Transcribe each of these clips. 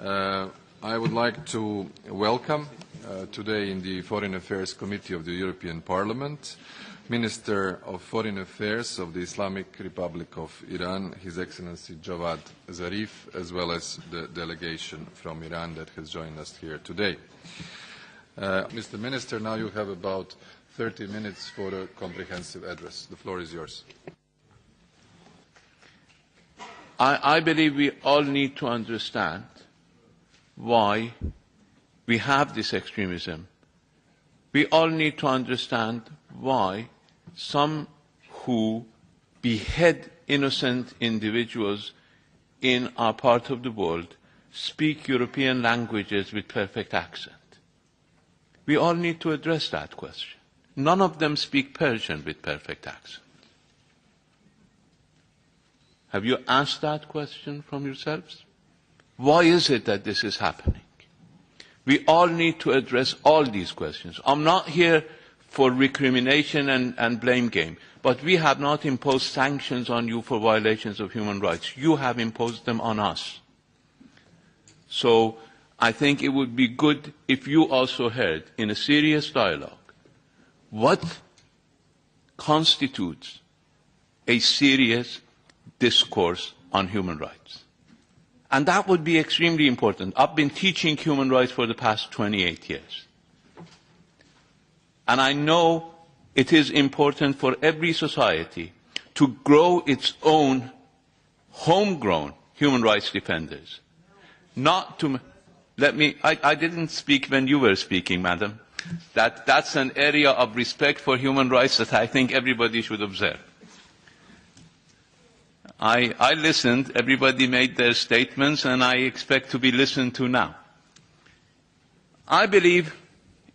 I would like to welcome today in the Foreign Affairs Committee of the European Parliament Minister of Foreign Affairs of the Islamic Republic of Iran, His Excellency Javad Zarif, as well as the delegation from Iran that has joined us here today. Mr. Minister, now you have about 30 minutes for a comprehensive address. The floor is yours. I believe we all need to understand why we have this extremism. We all need to understand why some who behead innocent individuals in our part of the world speak European languages with perfect accent. We all need to address that question. None of them speak Persian with perfect accent. Have you asked that question from yourselves? Why is it that this is happening? We all need to address all these questions. I'm not here for recrimination and blame game, but we have not imposed sanctions on you for violations of human rights. You have imposed them on us. So I think it would be good if you also heard in a serious dialogue what constitutes a serious discourse on human rights. And that would be extremely important. I've been teaching human rights for the past 28 years. And I know it is important for every society to grow its own homegrown human rights defenders. Not to, I didn't speak when you were speaking, madam. That's an area of respect for human rights that I think everybody should observe. I listened, everybody made their statements, and I expect to be listened to now. I believe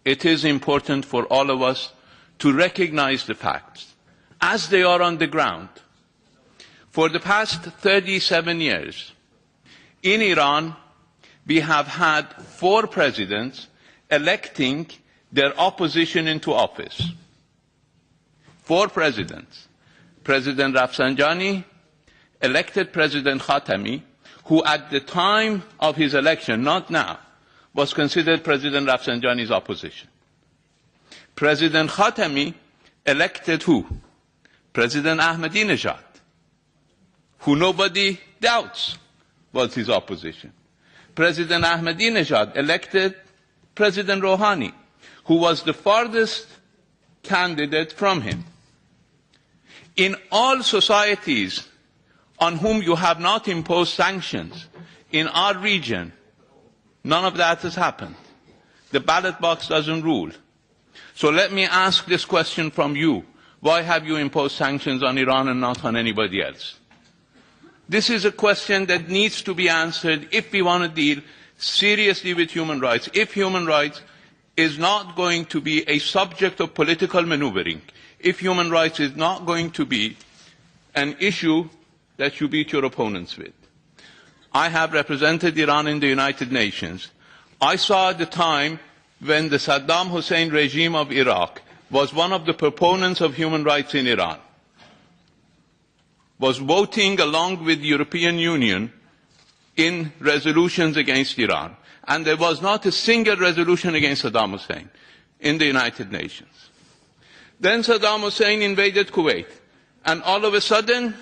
it is important for all of us to recognize the facts as they are on the ground. For the past 37 years, in Iran, we have had 4 presidents electing their opposition into office. 4 presidents. President Rafsanjani elected President Khatami, who at the time of his election, not now, was considered President Rafsanjani's opposition. President Khatami elected who? President Ahmadinejad, who nobody doubts was his opposition. President Ahmadinejad elected President Rouhani, who was the farthest candidate from him. In all societies on whom you have not imposed sanctions, in our region, none of that has happened. The ballot box doesn't rule. So let me ask this question from you. Why have you imposed sanctions on Iran and not on anybody else? This is a question that needs to be answered if we want to deal seriously with human rights. If human rights is not going to be a subject of political maneuvering, if human rights is not going to be an issue that you beat your opponents with. I have represented Iran in the United Nations. I saw at the time when the Saddam Hussein regime of Iraq was one of the proponents of human rights in Iran, was voting along with the European Union in resolutions against Iran. And there was not a single resolution against Saddam Hussein in the United Nations. Then Saddam Hussein invaded Kuwait, and all of a sudden,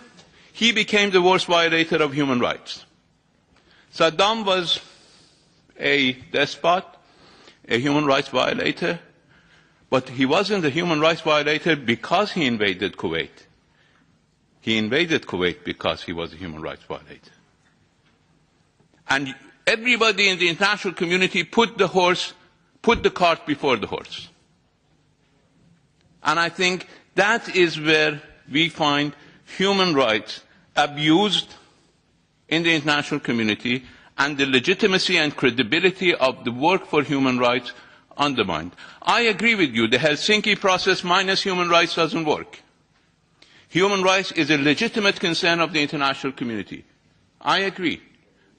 he became the worst violator of human rights. Saddam was a despot, a human rights violator, but he wasn't a human rights violator because he invaded Kuwait. He invaded Kuwait because he was a human rights violator. And everybody in the international community put the cart before the horse. And I think that is where we find human rights abused in the international community and the legitimacy and credibility of the work for human rights undermined. I agree with you, the Helsinki process minus human rights doesn't work. Human rights is a legitimate concern of the international community. I agree.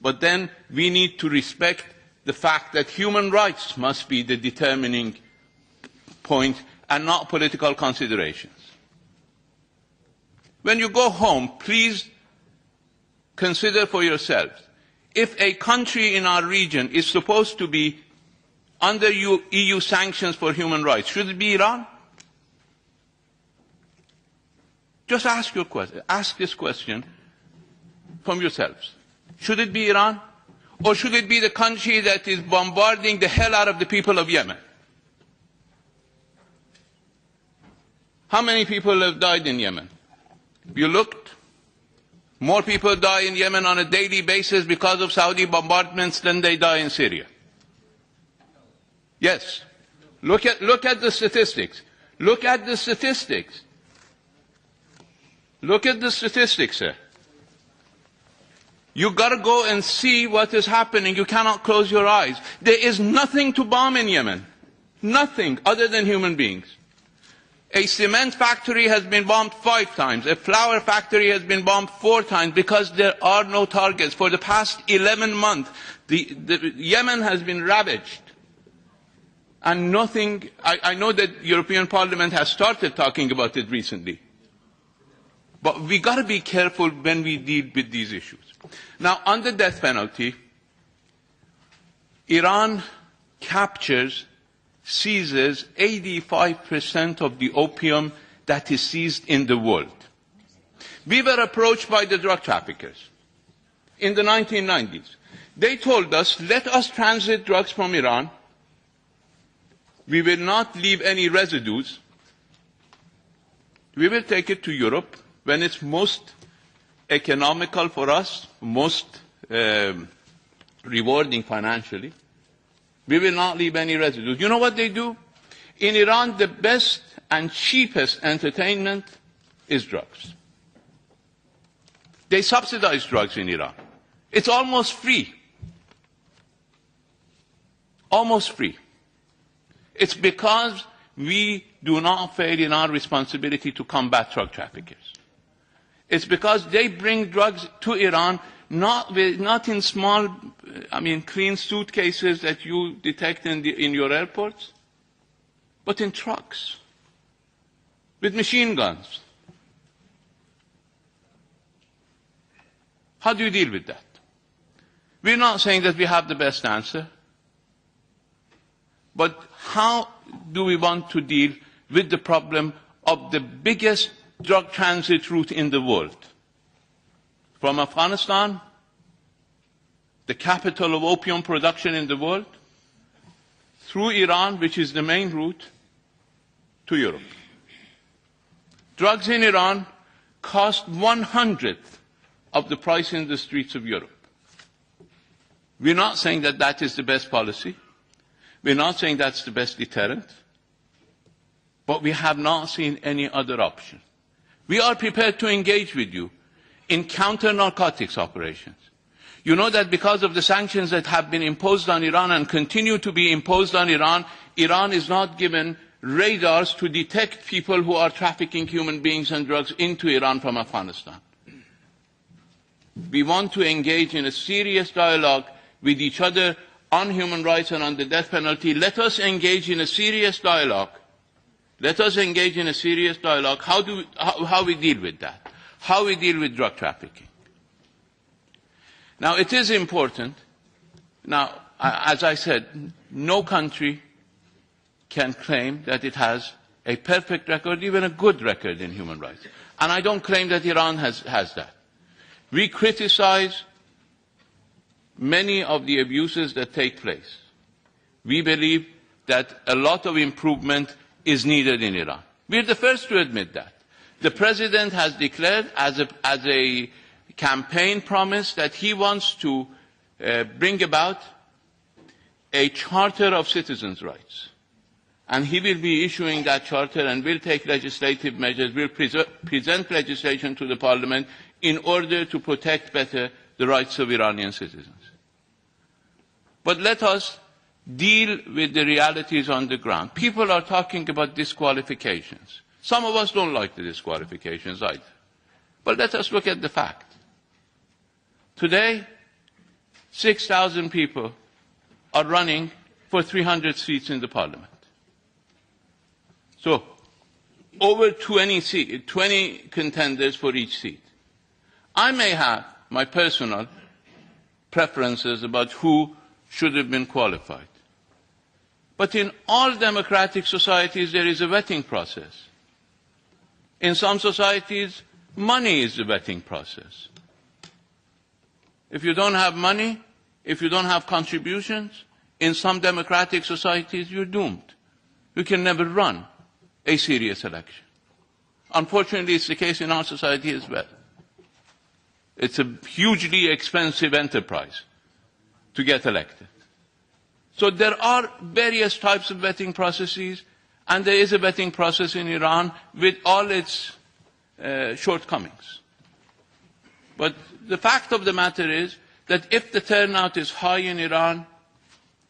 But then we need to respect the fact that human rights must be the determining point and not political considerations. When you go home, please consider for yourselves, If a country in our region is supposed to be under EU sanctions for human rights, should it be Iran? Just ask this question from yourselves. Should it be Iran? Or should it be the country that is bombarding the hell out of the people of Yemen? How many people have died in Yemen? You looked? More people die in Yemen on a daily basis because of Saudi bombardments than they die in Syria. Yes. Look at the statistics. Look at the statistics. Look at the statistics, sir. You got to go and see what is happening. You cannot close your eyes. There is nothing to bomb in Yemen. Nothing other than human beings. A cement factory has been bombed 5 times. A flour factory has been bombed 4 times because there are no targets. For the past 11 months, the Yemen has been ravaged. And nothing, I know that European Parliament has started talking about it recently. But we got to be careful when we deal with these issues. Now, on the death penalty, Iran captures, seizes 85% of the opium that is seized in the world. We were approached by the drug traffickers in the 1990s. They told us, let us transit drugs from Iran. We will not leave any residues. We will take it to Europe when it's most economical for us, most rewarding financially. We will not leave any residues. You know what they do? In Iran, the best and cheapest entertainment is drugs. They subsidize drugs in Iran. It's almost free. Almost free. It's because we do not fail in our responsibility to combat drug traffickers. It's because they bring drugs to Iran not in small, clean suitcases that you detect in your airports, but in trucks with machine guns. How do you deal with that? We're not saying that we have the best answer, but how do we want to deal with the problem of the biggest drug transit route in the world? From Afghanistan, the capital of opium production in the world, through Iran, which is the main route, to Europe. Drugs in Iran cost 1/100th of the price in the streets of Europe. We're not saying that that is the best policy. We're not saying that's the best deterrent. But we have not seen any other option. We are prepared to engage with you in counter-narcotics operations. You know that because of the sanctions that have been imposed on Iran and continue to be imposed on Iran, Iran is not given radars to detect people who are trafficking human beings and drugs into Iran from Afghanistan. We want to engage in a serious dialogue with each other on human rights and on the death penalty. Let us engage in a serious dialogue. Let us engage in a serious dialogue. How we deal with that? How we deal with drug trafficking? Now, it is important. Now, as I said, no country can claim that it has a perfect record, even a good record in human rights. And I don't claim that Iran has that. We criticize many of the abuses that take place. We believe that a lot of improvement is needed in Iran. We're the first to admit that. The President has declared as a campaign promise that he wants to bring about a charter of citizens' rights. And he will be issuing that charter and will take legislative measures, will present legislation to the Parliament in order to protect better the rights of Iranian citizens. But let us deal with the realities on the ground. People are talking about disqualifications. Some of us don't like the disqualifications either. But let us look at the fact. Today, 6,000 people are running for 300 seats in the Parliament. So, over 20 contenders for each seat. I may have my personal preferences about who should have been qualified. But in all democratic societies, there is a vetting process. In some societies, money is the vetting process. If you don't have money, if you don't have contributions, in some democratic societies, you're doomed. You can never run a serious election. Unfortunately, it's the case in our society as well. It's a hugely expensive enterprise to get elected. So there are various types of vetting processes, and there is a vetting process in Iran with all its shortcomings. But the fact of the matter is that if the turnout is high in Iran,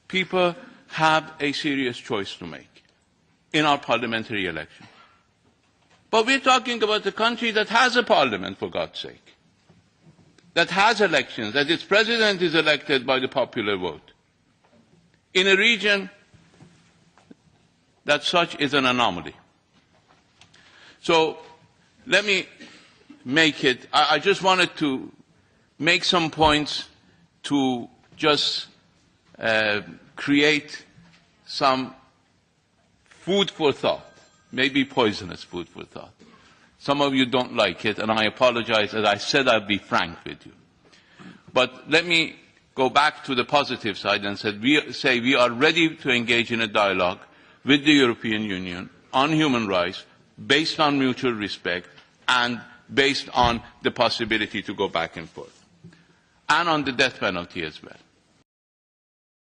people have a serious choice to make in our parliamentary election. But we're talking about a country that has a parliament, for God's sake, that has elections, that its president is elected by the popular vote, in a region that such is an anomaly. So let me make it, I just wanted to make some points to just create some food for thought, maybe poisonous food for thought. Some of you don't like it, and I apologize. As I said, I'll be frank with you. But let me go back to the positive side and say we are ready to engage in a dialogue with the European Union on human rights based on mutual respect and based on the possibility to go back and forth, and on the death penalty as well.